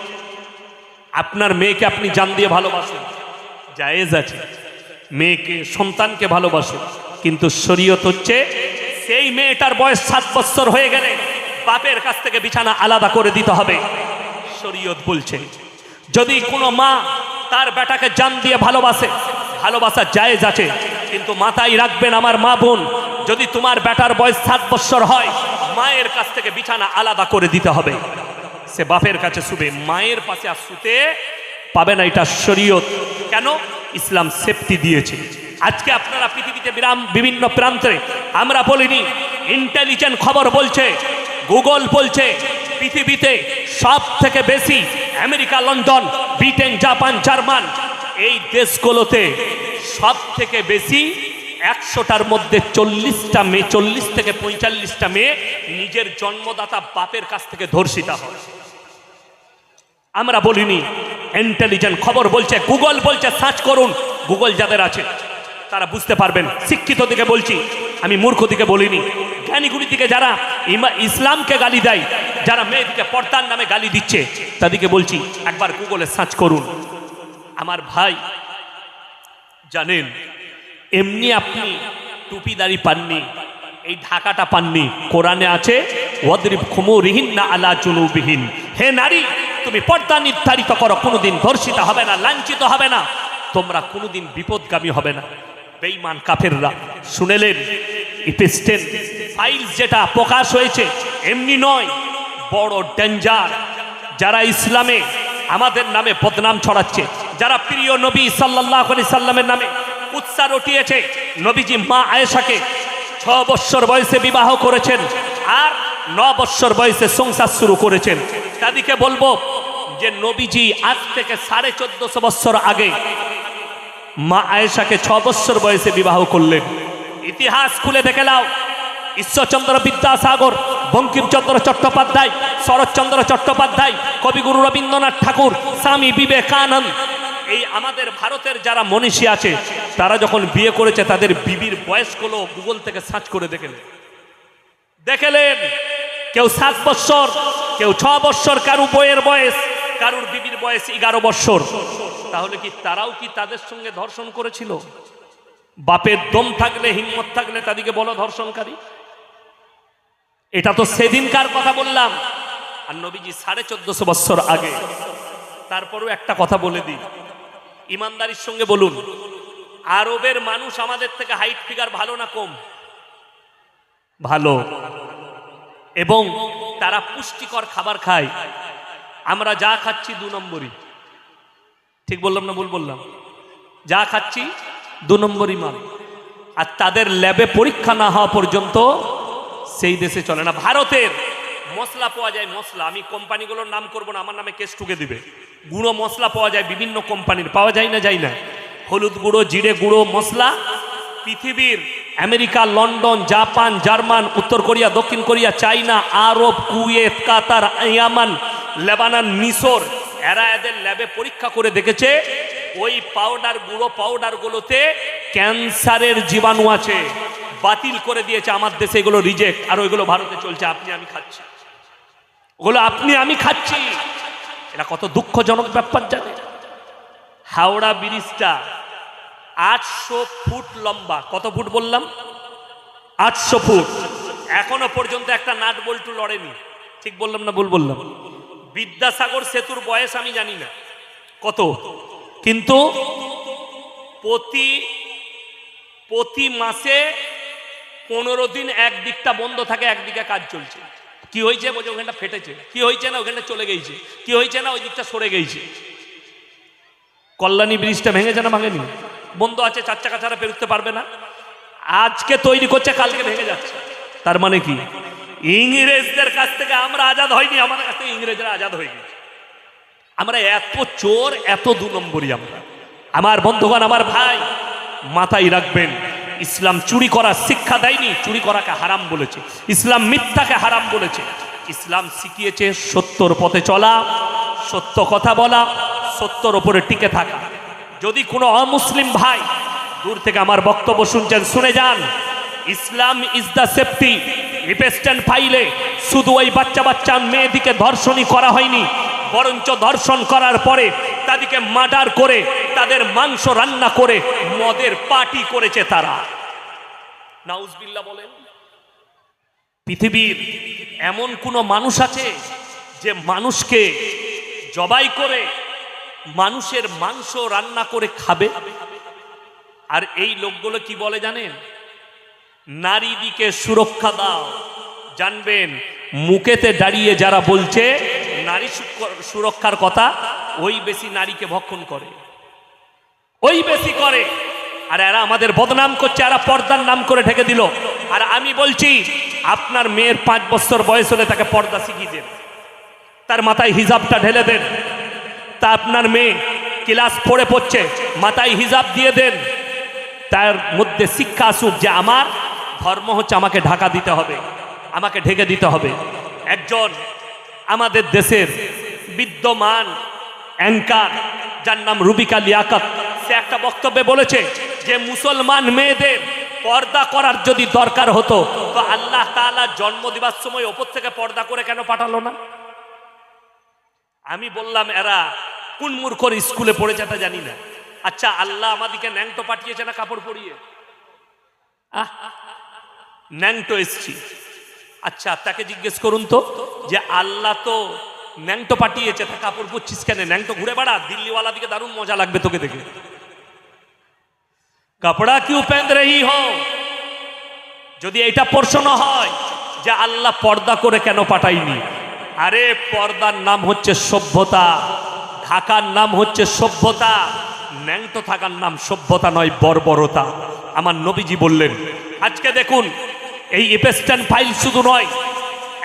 আপনার মেয়েকে আপনি জান দিয়ে ভালোবাসেন, জায়েজ আছে। মেয়েকে, সন্তানকে ভালোবাসেন, কিন্তু শরীয়ত হচ্ছে সেই মেয়েটার বয়স 7 বছর হয়ে গেলে বাপের কাছ থেকে বিছানা আলাদা করে দিতে হবে। শরীয়ত বলছে যদি কোনো মা তার বেটাকে জান দিয়ে ভালোবাসে, ভালোবাসা জায়েজ আছে, কিন্তু মাথায় রাখবেন আমার মা বোন, যদি তোমার বেটার বয়স 7 বছর হয়, মায়ের কাছ থেকে বিছানা আলাদা করে দিতে হবে। সে বাপের কাছে শুবে, মায়ের পাশে আর শুতে পাবে না। এটা শরীয়ত। কেন? ইসলাম সেফটি দিয়েছে। আজকে আপনারা পৃথিবীতে বিভিন্ন প্রান্তে, আমরা বলিনি, ইন্টেলিজেন্ট খবর বলছে, গুগল বলছে, পৃথিবীতে সব থেকে বেশি America, London, Britain, Japan, German, এই দেশগুলোতে সব থেকে বেশি 100টার মধ্যে 40টা মেয়ে, 40 থেকে 45টা মেয়ে নিজের জন্মদাতা বাপের কাছ থেকে ধর্ষিতা হয়। আমরা বলিনি, ইন্টেলিজেন্ট খবর বলছে, গুগল বলছে, সার্চ করুন। গুগল যাদের আছে তারা বুঝতে পারবেন। শিক্ষিত দিকে বলছি, আমি মূর্খ দিকে বলিনি। জ্ঞানীগুলি দিকে যারা ইসলামকে গালি দেয়, যারা মেয়েদিকে পর্দার নামে গালি দিচ্ছে, তাদেরকে বলছি একবার গুগলে সার্চ করুন। আমার ভাই জানেন, এমনি আপনি টুপিদারি পাননি, এই ঢাকাটা পাননি। কোরআনে আছে ওয়াদরিব খুমুরিহিন্না আলা জুনুবিহিন। হে নারী, তুমি পর্দা নির্ধারিত করো, কোনোদিন ধর্ষিত হবে না, লাঞ্ছিত হবে না, তোমরা কোনোদিন বিপদগামী হবে না। বেঈমান কাফেররা শুনেলেন, ইপেস্টেন ফাইলস যেটা প্রকাশ হয়েছে এমনি নয়, বড় ডেঞ্জার। যারা ইসলামে আমাদের নামে বদনাম ছড়াচ্ছে, যারা প্রিয় নবী সাল্লাল্লাহু আলাইহি সাল্লামের নামে উৎসাহ রটিয়েছে, নবীজি মা আয়েশাকে 6 বছর বয়সে বিবাহ করেছেন আর 9 বছর বয়সে সংসার শুরু করেছেন, তাদেরকে বলবো যে নবীজি আজ থেকে 1450 বছর আগে মা আয়েশাকে 6 বছর বয়সে বিবাহ করলেন। ইতিহাস খুলে দেখে নাও, ঈশ্বরচন্দ্র বিদ্যাসাগর, বঙ্কিমচন্দ্র চট্টোপাধ্যায়, শরৎচন্দ্র চট্টোপাধ্যায়, কবিগুরু রবীন্দ্রনাথ ঠাকুর, স্বামী বিবেকানন্দ, এই আমাদের ভারতের যারা মনীষী আছে তারা যখন বিয়ে করেছে তাদের বিবির বয়সগুলো গুগল থেকে সার্চ করে দেখেলেন। কেউ 7 বছর, কেউ 6 বছর, কারু বইয়ের বয়স, কারুর বিবির বয়স 11 বছর। তাহলে কি তারাও কি তাদের সঙ্গে ধর্ষণ করেছিল? বাপের দম থাকলে, হিম্মত থাকলে তাদেরকে বলো ধর্ষণকারী। এটা তো সেদিনকার কথা বললাম, আর নবীজি 1450 বছর আগে। তারপরেও একটা কথা বলে দিই, ইমানদারির সঙ্গে বলুন, আরবের মানুষ আমাদের থেকে হাইট ফিগার ভালো না কম? ভালো। এবং তারা পুষ্টিকর খাবার খায়। আমরা যা খাচ্ছি 2 নম্বরই। ঠিক বললাম না ভুল বললাম? যা খাচ্ছি 2 নম্বরই মাল। আর তাদের ল্যাবে পরীক্ষা না হওয়া পর্যন্ত সেই দেশে চলে না। ভারতের মশলা পাওয়া যায়, মশলা, আমি কোম্পানিগুলোর নাম করব না, আমার নামে কেস ঠুকে দিবে। গুঁড়ো মশলা পাওয়া যায় বিভিন্ন কোম্পানির, পাওয়া যায় না? যায় না? হলুদ গুঁড়ো, জিরে গুঁড়ো মশলা পৃথিবীর আমেরিকা, লন্ডন, জাপান, জার্মান, উত্তর কোরিয়া, দক্ষিণ কোরিয়া, চাইনা, আরব, কুয়েত, কাতার, ইয়ামান, লেবানন, মিশর, এরা এদের ল্যাবে পরীক্ষা করে দেখেছে ওই পাউডার, গুঁড়ো পাউডারগুলোতে ক্যান্সারের জীবাণু আছে। বাতিল করে দিয়েছে আমার দেশে, এগুলো রিজেক্ট। আর ওইগুলো ভারতে চলছে, আপনি আমি খাচ্ছি। ওগুলো আপনি আমি খাচ্ছি। এটা কত দুঃখজনক ব্যাপার জানেন? হাওড়া ব্রিজটা 800 ফুট লম্বা। কত ফুট বললাম? 800 ফুট। এখনো পর্যন্ত একটা নাট বল্টু লড়েনি। ঠিক বললাম না ভুল বললাম? বিদ্যাসাগর সেতুর বয়স আমি জানি না কত, কিন্তু প্রতি মাসে 15 দিন একদিকটা বন্ধ থাকে, একদিকে কাজ চলছে। কি হয়েছে? বলছে ওখানটা ফেটেছে। কি হয়েছে? না ওখানটা চলে গেছে। কি হয়েছে? না ওই দিকটা সরে গেছে। কল্যাণী ব্রিজটা ভেঙেছে না ভাঙেনি? বন্ধ আছে, 4 চাকা ছাড়া পেরোতে পারবে না। আজকে তৈরি করছে, কালকে ভেঙে যাচ্ছে। তার মানে কি? ইংরেজদের কাছ থেকে আমরা আজাদ হয়নি, আমাদের কাছ থেকে ইংরেজরা আজাদ হয়ে গেছে। আমরা এত চোর, এত 2 নম্বরই আমরা। আমার বন্ধুগণ, আমার ভাই, মাথায় রাখবেন, ইসলাম চুরি করার শিক্ষা দেয়নি, চুরি করাকে হারাম বলেছে। ইসলাম মিথ্যাকে হারাম বলেছে। ইসলাম শিখিয়েছে সত্যর পথে চলা, সত্য কথা বলা, সত্যর ওপরে টিকে থাকা। যদি কোনো অমুসলিম ভাই দূর থেকে আমার বক্তব্য শুনছেন, শুনে যান। ইসলাম ইজ দ্য সেফটি। রিপেস্টেন্ট ফাইলে শুধু ওই বাচ্চা মেয়েদিকে ধর্ষণই করা হয়নি, বরঞ্চ ধর্ষণ করার পরে তাদেরকে মার্ডার করে তাদের মাংস রান্না করে মদের পার্টি করেছে তারা। নাউজুবিল্লাহ বলেন। পৃথিবীর এমন কোন মানুষ আছে যে মানুষকে জবাই করে মানুষের মাংস রান্না করে খাবে? আর এই লোকগুলো কি বলে জানেন? নারীদিকে সুরক্ষা দাও। জানবেন, মুখেতে দাঁড়িয়ে যারা বলছে নারী সুরক্ষার কথা, ওই বেশি নারীকে ভক্ষণ করে, ওই বেশি করে। আর এরা আমাদের বদনাম করছে, এরা পর্দার নাম করে ঢেকে দিল। আর আমি বলছি, আপনার মেয়ের 5 বছর বয়স হলে তাকে পর্দা শিখিয়ে দেন, তার মাথায় হিজাবটা ঢেলে দেন। তা আপনার মেয়ে ক্লাস 4 পড়ছে, মাথায় হিজাব দিয়ে দেন। তার মধ্যে শিক্ষা আসুক যে আমার ধর্ম হচ্ছে আমাকে ঢাকা দিতে হবে, আমাকে ঢেকে দিতে হবে। একজন আমাদের দেশের বিদ্যমান অ্যাঙ্কার, যার নাম রুবিকা লিয়াকত, সে একটা বক্তব্যে বলেছে যে মুসলমান মেয়েদের পর্দা করার যদি দরকার হতো তো আল্লাহ তাআলা জন্ম দিবার সময় ওপর থেকে পর্দা করে কেন পাঠালো না? আমি বললাম, এরা কোন মূর্খর স্কুলে পড়েছে তা জানি না। আচ্ছা, আল্লাহ আমাদেরকে ন্যাংটো পাঠিয়েছে না কাপড় পরিয়ে? ন্যাংটো এসছি। আচ্ছা, তাকে জিজ্ঞেস করুন তো যে আল্লাহ তো ন্যাংটো পাঠিয়েছে, তা কাপড় পরছিস কেন? ন্যাংটো ঘুরে বেড়া, দিল্লিওয়ালা দিকে দারুণ মজা লাগবে তোকে দেখে। কাপড়া কিউ পেন রহি হো? যদি এটা প্রশ্ন হয় যে আল্লাহ পর্দা করে কেন পাঠাইনি, আরে পর্দার নাম হচ্ছে সভ্যতা, ঢাকার নাম হচ্ছে সভ্যতা, ন্যাংটো থাকার নাম সভ্যতা নয়, বর্বরতা। আমার নবীজি বললেন। আজকে দেখুন, এই ইপেস্টার্ন ফাইল শুধু নয়,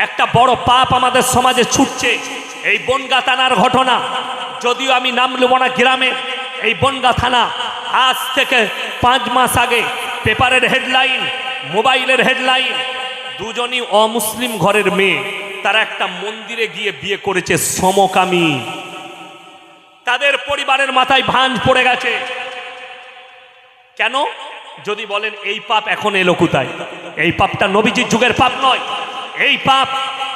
একটা বড় পাপ আমাদের সমাজে ছুটছে, এই বনগা থানার ঘটনা। যদিও আমি নাম নেব না গ্রামে, এই বনগা থানা আজ থেকে 5 মাস আগে পেপারের হেডলাইন, মোবাইলের হেডলাইন, দুজনই অমুসলিম ঘরের মেয়ে, তারা একটা মন্দিরে গিয়ে বিয়ে করেছে সমকামী। তাদের পরিবারের মাথায় ভাঁজ পড়ে গেছে। কেন? যদি বলেন এই পাপ এখন এলো কোথায়? এই পাপটা নবীজির যুগের পাপ নয়, এই পাপ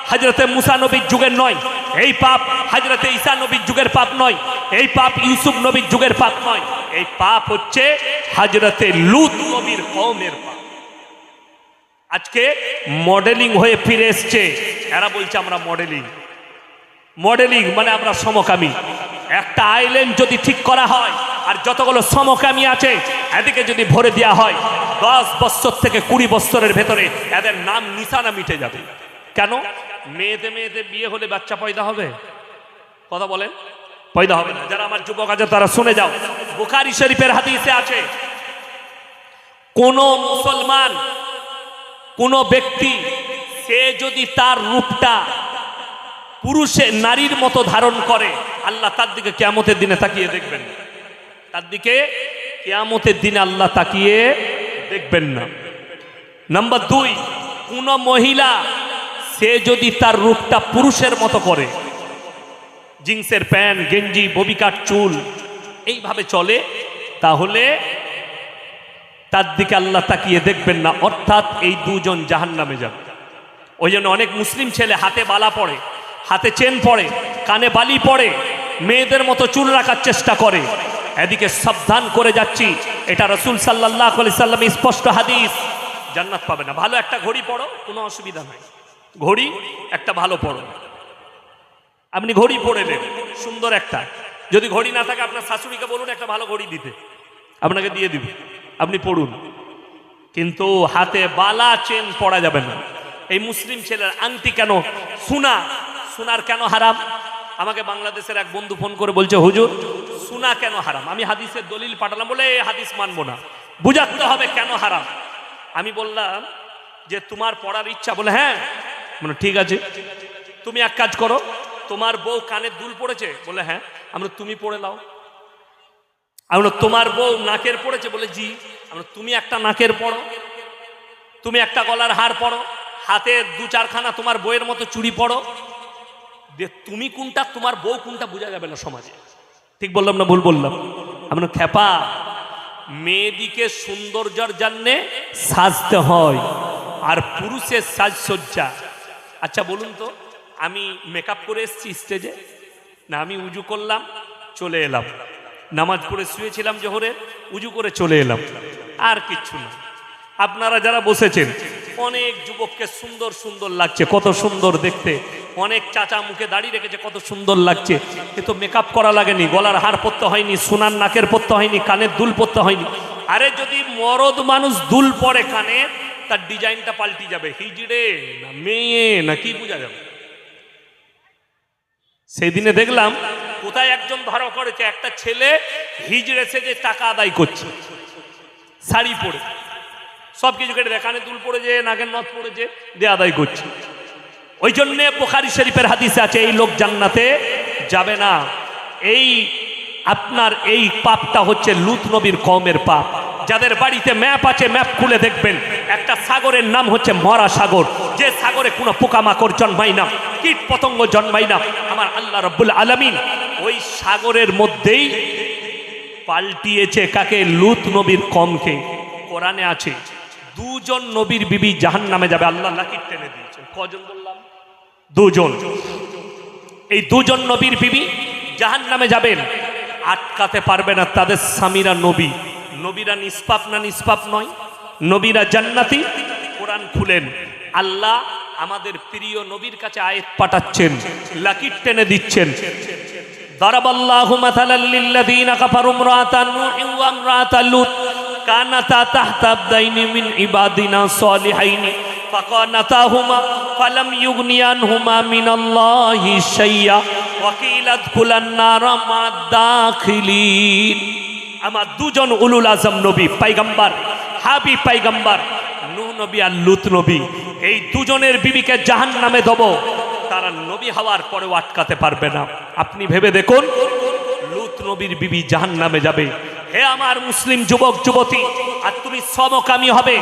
হযরতে মুসা নবীর যুগের নয়, এই পাপ হযরতে ঈসা নবীর যুগের পাপ নয়, এই পাপ ইউসুফ নবীর যুগের পাপ নয়, এই পাপ হচ্ছে হযরতে লূত নবীর কওমের পাপ। আজকে মডেলিং হয়ে ফিরে এসছে, এরা বলছে আমরা মডেলিং। মডেলিং মানে আমরা সমকামী। একটা আইল্যান্ড যদি ঠিক করা হয় আর যতগুলো সমকামী আছে এদিকে যদি ভরে দেওয়া হয়, 10 বছর থেকে 20 বছরের ভেতরে এদের নাম নিশানা মিটে যাবে। কেন? মেয়েতে মেয়েতে বিয়ে হলে বাচ্চা পয়দা হবে? কথা বলেন, পয়দা হবে না। যারা আমার যুবক আছে তারা শুনে যাও, বুখারী শরীফের হাদিসে আছে, কোন মুসলমান, কোন ব্যক্তি, সে যদি তার রূপটা পুরুষে নারীর মতো ধারণ করে, আল্লাহ তার দিকে কিয়ামতের দিনে তাকিয়ে দেখবেন। তার দিকে কিয়ামতের দিনে আল্লাহ তাকিয়ে দেখবেন না। নাম্বার 2, কোন মহিলা সে যদি তার রূপটা পুরুষের মতো করে, জিন্সের প্যান্ট, গেঞ্জি, ববিকাট চুল এইভাবে চলে, তাহলে তার দিকে আল্লাহ তাকিয়ে দেখবেন না, অর্থাৎ এই দুজন জাহান্নামে যাবে। ওই জন্য অনেক মুসলিম ছেলে হাতে বালা পড়ে, হাতে চেন পড়ে, কানে বালি পড়ে, মেয়েদের মতো চুল রাখার চেষ্টা করে। এদিকে সাবধান করে যাচ্ছি, এটা রাসূল সাল্লাল্লাহু আলাইহি সাল্লাম স্পষ্ট হাদিস, জান্নাত পাবে না। ভালো একটা ঘড়ি পড়ো, কোনো অসুবিধা নাই, ঘড়ি একটা ভালো পড়ো। আপনি ঘড়ি পরে নেন সুন্দর একটা, যদি ঘড়ি না থাকে আপনার শাশুড়িকে বলুন একটা ভালো ঘড়ি দিতে, আপনাকে দিয়ে দিবে, আপনি পড়ুন। কিন্তু হাতে বালা চেন পড়া যাবে না। এই মুসলিম ছেলের আংটি কেন, সোনার কেন হারাম? আমাকে বাংলাদেশের এক বন্ধু ফোন করে বলছে, হুজুর সোনা কেন হারাম? আমি হাদিসের দলিল পাঠালাম, বলে এই হাদিস মানবো না, বুঝাতে হবে কেন হারাম। আমি বললাম যে তোমার পড়ার ইচ্ছা? বলে হ্যাঁ। মানে ঠিক আছে, তুমি এক কাজ করো, তোমার বউ কানের দুল পড়েছে? বলে হ্যাঁ। আমরা তুমি পড়ে নাও। আমরা তোমার বউ নাকের পড়েছে? বলে জি। আমরা তুমি একটা নাকের পড়ো, তুমি একটা গলার হার পড়ো, হাতে 2-4 খানা তোমার বউয়ের মতো চুড়ি পড়ো, তুমি কোনটা তোমার বউ কোনটা বোঝা যাবে না সমাজে। ঠিক বললাম না ভুল বললাম? আমরা খেপা, মেয়েদিকে সৌন্দর্যের জন্যে সাজতে হয়, আর পুরুষের সাজসজ্জা। আচ্ছা বলুন তো, আমি মেকআপ করে এসেছি স্টেজে না, আমি উজু করলাম চলে এলাম, নামাজ পড়ে শুয়েছিলাম জোহরে, উজু করে চলে এলাম, আর কিচ্ছু না। আপনারা যারা বসেছেন, অনেক যুবককে সুন্দর সুন্দর লাগছে, কত সুন্দর দেখতে, অনেক চাচা মুখে দাঁড়িয়ে রেখেছে, কত সুন্দর লাগছে, কিন্তু মেকআপ করা লাগেনি, গলার হার পরতে হয়নি, সোনার নাকের পরতে হয়নি, কানের দুল পরতে হয়নি। আরে যদি মরদ মানুষ দুল পরে কানে, তার ডিজাইনটা পাল্টি যাবে, হিজড়ে না মেয়ে না কি বোঝা যাবে। সেদিনে দেখলাম কোথায় একজন ধরা করেছে, একটা ছেলে হিজড়ে সেজে টাকা আদায় করছে, শাড়ি পরে, সব কিছু কেটে দেয়, কানে দুল পড়েছে, নাকের নথ পড়েছে, দিয়ে আদায় করছে। ওই জন্যে বুখারী শরীফের হাদিসে আছে, এই লোক জান্নাতে যাবে না। এই আপনার এই পাপটা হচ্ছে লূত নবীর কওমের পাপ। যাদের বাড়িতে ম্যাপ আছে, ম্যাপ খুলে দেখবেন, একটা সাগরের নাম হচ্ছে মরা সাগর, যে সাগরে কোনো পোকামাকড় জন্মায় না, কীট পতঙ্গ জন্মায় না। আমার আল্লাহ রাব্বুল আলামিন ওই সাগরের মধ্যেই পাল্টিয়েছে কাকে? লূত নবীর কওমকে। কোরআনে আছে 2 জন নবীর বিবি জাহান্নামে যাবে, আল্লাহ লাকির টেনে দিয়েছেন। কজন বললাম? 2 জন। এই 2 জন নবীর বিবি জাহান্নামে যাবেন, আটকাতে পারবে না তাদের স্বামীরা নবী। নবীরা নিষ্পাপ না নিষ্পাপ নয়? নবীরা জান্নাতি। কোরআন খুলেন, আল্লাহ আমাদের প্রিয় নবীর কাছে আয়াত পাঠাচ্ছেন, লাকির টেনে দিচ্ছেন। দারাবাল্লাহু মাসালাল লিল্লাযীনা কাফারু ইমরাআতান নূহিন ওয়া ইমরাআতাল লূত কানাতা তাহতা আবদাইনি মিন ইবাদিনা সালিহাইনি ফাকানাতাহুমা ফালাম ইউগনিয়া আনহুমা মিনাল্লাহি শাইয়্যা ওয়া কিলা আদখুলান নারা মা'আদ দাখিলিন। আমার 2 জন উলুল আজম নবী, পয়গম্বর, হাবিব পয়গম্বর নূহ নবী আর লূত নবী, এই 2 জনের বিবিকে জাহান্নামে দেব, তারা নবী হওয়ার পরেও আটকাতে পারবে না। আপনি ভেবে দেখুন, লূত নবীর বিবি জাহান্নামে যাবে, হে আমার মুসলিম যুবক যুবতী, আর তুমি সমকামী হবে,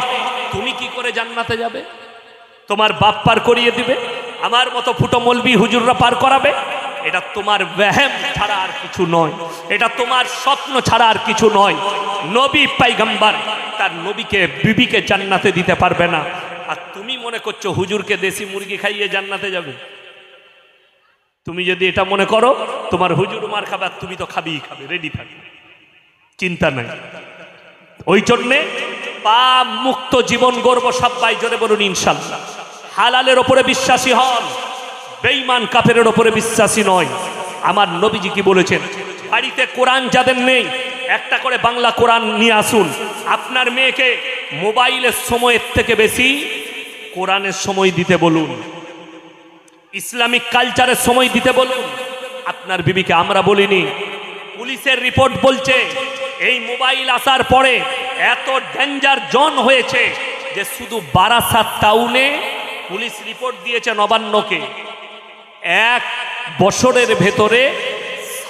তুমি কি করে জান্নাতে যাবে? তোমার বাপ পার করিয়ে দিবে, আমার মতো ফুটো মলবি হুজুররা পার করাবে? এটা তোমার ওয়াহম ছাড়া আর কিছু নয়, এটা তোমার স্বপ্ন ছাড়া আর কিছু নয়। নবী পয়গম্বর তার নবীকে বিবিকে জান্নাতে দিতে পারবে না, আর তুমি মনে করছো হুজুরকে দেশি মুরগি খাইয়ে জান্নাতে যাবে? তুমি যদি এটা মনে করো তোমার হুজুর মার খাবে, আর তুমি তো খাবেই খাবে, রেডি থাকবে, চিন্তা নাই। ওই জন্যে পাপ মুক্ত জীবন গর্ব সবাই জোরে বলুন ইনশাল্লাহ। হালালের ওপরে বিশ্বাসী হন, বেঈমান কাফেরের ওপরে বিশ্বাসী নয়। আমার নবীজি কি বলেছেন? বাড়িতে কোরআন যাদের নেই একটা করে বাংলা কোরআন নিয়ে আসুন। আপনার মেয়েকে মোবাইলের সময়ের থেকে বেশি কোরআনের সময় দিতে বলুন, ইসলামিক কালচারের সময় দিতে বলুন। আপনার বিবিকে আমরা বলিনি, পুলিশের রিপোর্ট বলছে এই মোবাইল আসার পরে এত ডেঞ্জার জোন হয়েছে যে শুধু বারাসাত টাউনে পুলিশ রিপোর্ট দিয়েছে নবান্নকে, 1 বছরের ভেতরে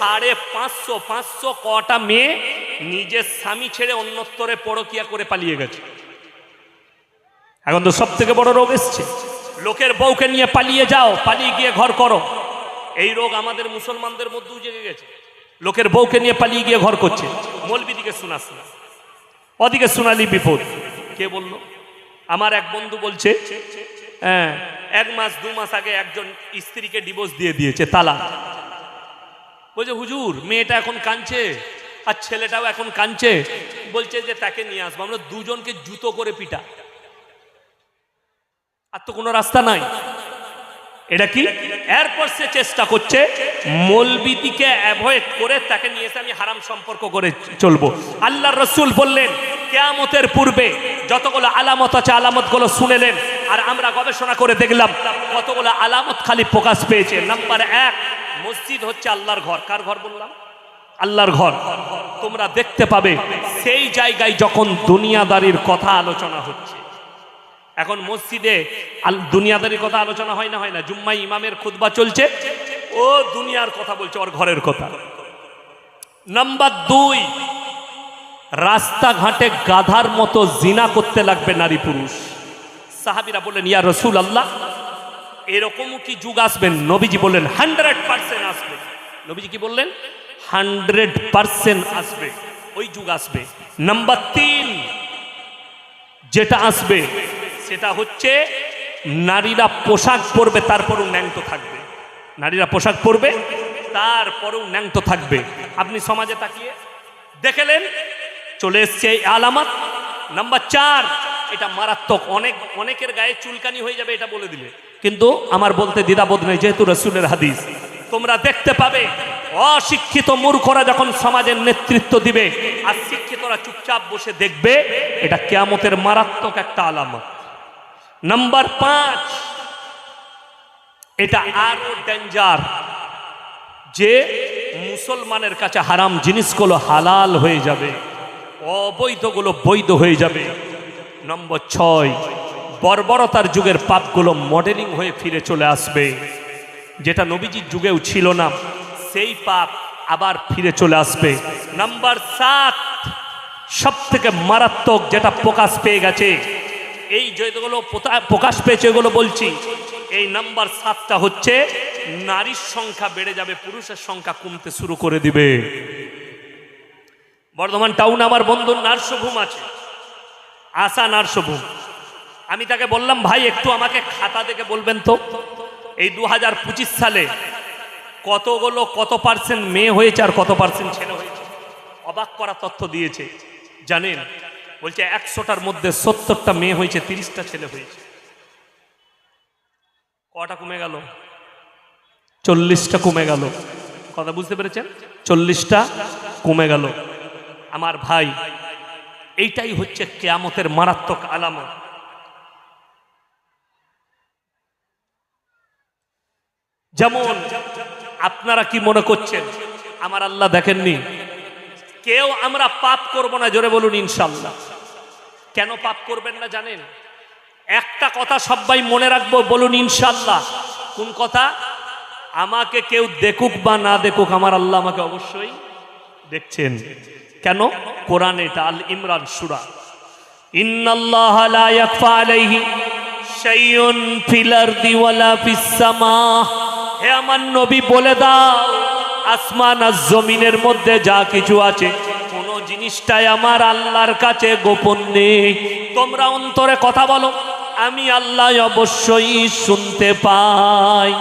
550 কটা মেয়ে নিজের স্বামী ছেড়ে অন্যত্তরে পরকিয়া করে পালিয়ে গেছে। এখন তো সব থেকে বড় রোগ এসছে, লোকের বউকে নিয়ে পালিয়ে যাও, পালিয়ে গিয়ে ঘর করো। এই রোগ আমাদের মুসলমানদের মধ্যেও জেগে গেছে, লোকের বউকে নিয়ে পালিয়ে গিয়ে ঘর করছে। মৌলবি দিকে শোনাস না, ওদিকে শোনালি বিপদ। কে বলল? আমার এক বন্ধু বলছে, হ্যাঁ 1 মাস 2 মাস আগে একজন স্ত্রীকে ডিভোর্স দিয়ে দিয়েছে, তালাক। বলছে হুজুর মেয়েটা এখন কাঁদছে আর ছেলেটাও এখন কাঁদছে, বলছে যে তাকে নিয়ে আসবো, আমরা দুজনকে জুতো করে পিটা, আর তো কোনো রাস্তা নাই। এটা কি? এরপর সে চেষ্টা করছে মৌলবিদিকে অ্যাভয়েড করে তাকে নিয়ে এসে আমি হারাম সম্পর্ক করে চলবো। আল্লাহর রাসূল বললেন কিয়ামতের পূর্বে যতগুলো আলামত আছে আলামতগুলো শুনেলেন, আর আমরা গবেষণা করে দেখলাম কতগুলো আলামত খালি প্রকাশ পেয়েছে। নাম্বার 1, মসজিদ হচ্ছে আল্লাহর ঘর। কার ঘর বললাম? আল্লাহর ঘর। তোমরা দেখতে পাবে সেই জায়গায় যখন দুনিয়াদারির কথা আলোচনা হচ্ছে, এখন মসজিদে দুনিয়াদারির কথা আলোচনা হয় না? হয় না? জুম্মায় ইমামের খুতবা চলছে, ও দুনিয়ার কথা বলছে, ওর ঘরের কথা। নাম্বার 2, রাস্তাঘাটে গাধার মতো জিনা করতে লাগবে নারী পুরুষ। সাহাবীরা বললেন ইয়া রাসূলুল্লাহ এরকমও কি যুগ আসবেন? নবীজি বললেন 100% আসবে। নবীজি কি বললেন? 100% আসবে, ওই যুগ আসবে। নাম্বার 3 যেটা আসবে সেটা হচ্ছে নারীরা পোশাক পরবে তারপরেও ন্যাংটো থাকবে। নারীরা পোশাক পরবে তারপরেও ন্যাংটো থাকবে। আপনি সমাজে তাকিয়ে দেখলেন চলে এসছে এই আলামত। নাম্বার 4, এটা মারাত্মক, অনেকের গায়ে চুলকানি হয়ে যাবে এটা বলে দিলে, কিন্তু আমার বলতে দ্বিধাবোধ নেই যেহেতু রাসূলের হাদিস। তোমরা দেখতে পাবে অশিক্ষিত মূর্খরা যখন সমাজের নেতৃত্ব দিবে আর শিক্ষিতরা চুপচাপ বসে দেখবে, এটা কিয়ামতের মারাত্মক একটা আলামত। নাম্বার 5, এটা আরো ডেঞ্জার, যে মুসলমানের কাছে হারাম জিনিসগুলো হালাল হয়ে যাবে, অবৈধগুলো বৈধ হয়ে যাবে। নম্বর 6, বর্বরতার যুগের পাপগুলো মডেলিং হয়ে ফিরে চলে আসবে, যেটা নবীজির যুগেও ছিল না, সেই পাপ আবার ফিরে চলে আসবে। নাম্বার 7, সব থেকে মারাত্মক যেটা প্রকাশ পেয়ে গেছে, এই যেগুলো প্রকাশ পেয়েছে এগুলো বলছি, এই নাম্বার 7টা হচ্ছে নারীর সংখ্যা বেড়ে যাবে, পুরুষের সংখ্যা কমতে শুরু করে দিবে। বর্ধমান টাউন আমার বন্ধুর নার্সভূম আছে, আশা নার্সভূম। আমি তাকে বললাম ভাই একটু আমাকে খাতা দেখে বলবেন তো এই 2025 সালে কত পার্সেন্ট মেয়ে হয়েছে আর কত পার্সেন্ট ছেলে হয়েছে। অবাক করা তথ্য দিয়েছে জানেন, বলছে 100টার মধ্যে 70টা মেয়ে হয়েছে, 30টা ছেলে হয়েছে। কটা কমে গেল? 40টা কমে গেল। কথা বুঝতে পেরেছেন? 40টা কমে গেল। আমার ভাই এইটাই হচ্ছে কিয়ামতের মারাত্মক আলামত। যেমন আপনারা কি মনে করছেন আমার আল্লাহ দেখেননি? কেউ আমরা পাপ করব না, জোরে বলুন ইনশাআল্লাহ। কেন পাপ করবেন না জানেন? একটা কথা সবাই মনে রাখবো, বলুন ইনশাআল্লাহ। কোন কথা? আমাকে কেউ দেখুক বা না দেখুক, আমার আল্লাহ আমাকে অবশ্যই দেখছেন। কেন? কোরআন এটা আল ইমরান সূরা, ইন্নাল্লাহা লা ইয়াখফা আলাইহি শাইউন ফিল আরদি ওয়ালা ফিস সামা। হে আমার নবী বলে দাও, আসমান আর জমিনের মধ্যে যা কিছু আছে কোনো জিনিসটাই আমার আল্লাহর কাছে গোপন নেই। তোমরা অন্তরে কথা বলো, আমি আল্লাহ অবশ্যই শুনতে পাই।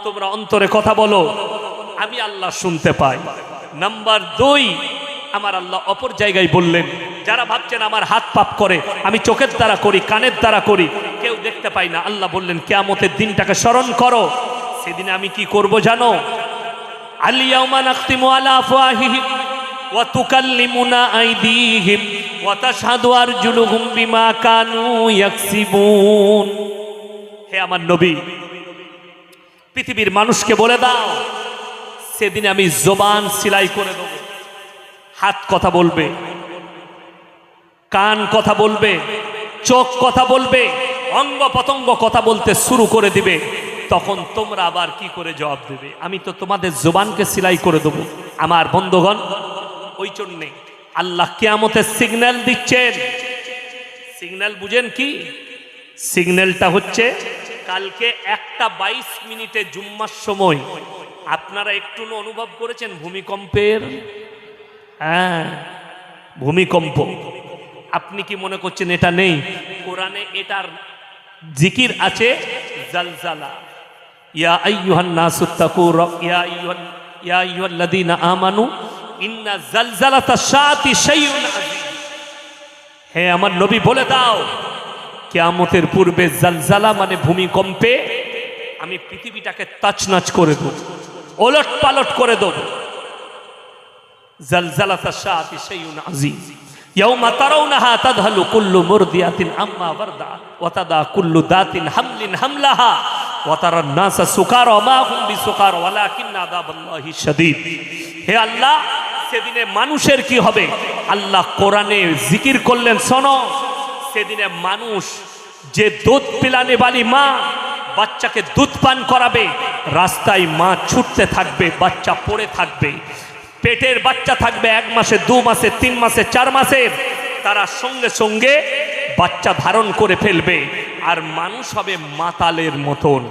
তোমরা অন্তরে কথা বলো, আমি আল্লাহ শুনতে পাই। নাম্বার 2, আমার আল্লাহ অপর জায়গায় বললেন, যারা ভাবছেন আমার হাত পাপ করে, আমি চোখের দ্বারা করি, কানের দ্বারা করি, কেউ দেখতে পাই না, আল্লাহ বললেন কিয়ামতের দিনটাকে স্মরণ করো। সেদিন আমি কি করব জানো? আল ইয়াউমা নাখতিমু আলা আফওয়াহিহিম ওয়া তুকাল্লিমুনা আইদিহিম ওয়া তাশহাদু আরজুলুহুম বিমা কানু ইয়াকসিবুন। হে আমার নবী, পৃথিবীর মানুষকে বলে দাও, সেদিন আমি জবান সিলাই করে দেব, হাত কথা বলবে, কান কথা বলবে, চোখ কথা বলবে, অঙ্গ প্রত্যঙ্গ কথা বলতে শুরু করে দিবে। তখন তোমরা আবার কি করে জবাব দেবে? আমি তো তোমাদের জবানকে সিলাই করে দেব। আমার বন্ধুগণ, ওই জন্যে আল্লাহ কিয়ামতের সিগন্যাল দিচ্ছেন। সিগন্যাল বুঝেন কি? সিগন্যালটা হচ্ছে কালকে 1:22 জুম্মার সময় আপনারা একটু অনুভব করেছেন ভূমিকম্পের? হ্যাঁ, ভূমিকম্প। আপনি কি মনে করছেন এটা নেই? কোরআনে এটার জিকির আছে, জালজালা। ইয়া আইয়ুহান নাসু তাকু ইয়া আইয়ুহাল্লাযীনা আমানু ইন্না জালজালাতাশ শাআতি শাইউন আযীম। হে আমার নবী বলে দাও, কিয়ামতের পূর্বে জালজালা মানে ভূমিকম্পে আমি পৃথিবীটাকে তাছনাছ করে দেব, ওলট পালট করে দেব। জালজালাতাশ শাআতি শাইউন আযীম। ইয়াউমা তারাউনাহা তাযহালু কুল্লু মুরদিয়াতিন আম্মা বারদাআত ওয়া তাদা কুল্লু দাতিন হামলিন হামলাহা ওয়া তারান নাসা সুকারা মা হুম বিসুকারা ওয়ালাকিন্না আযাবাল্লাহি শাদীদ। হে আল্লাহ, সেদিনে মানুষের কি হবে? আল্লাহ কোরআনে জিকির করলেন, শোনো। সেদিনে মানুষ যে দুধ পিলানে বালি মা বাচ্চাকে দুধ পান করাবে, রাস্তায় মা ছুটতে থাকবে, বাচ্চা পড়ে থাকবে। পেটের বাচ্চা থাকবে 1 মাসে, 2 মাসে, 3 মাসে, 4 মাসের, তারা সঙ্গে সঙ্গে বাচ্চা ধারণ করে ফেলবে। আর মানুষ হবে মাতালের মতন।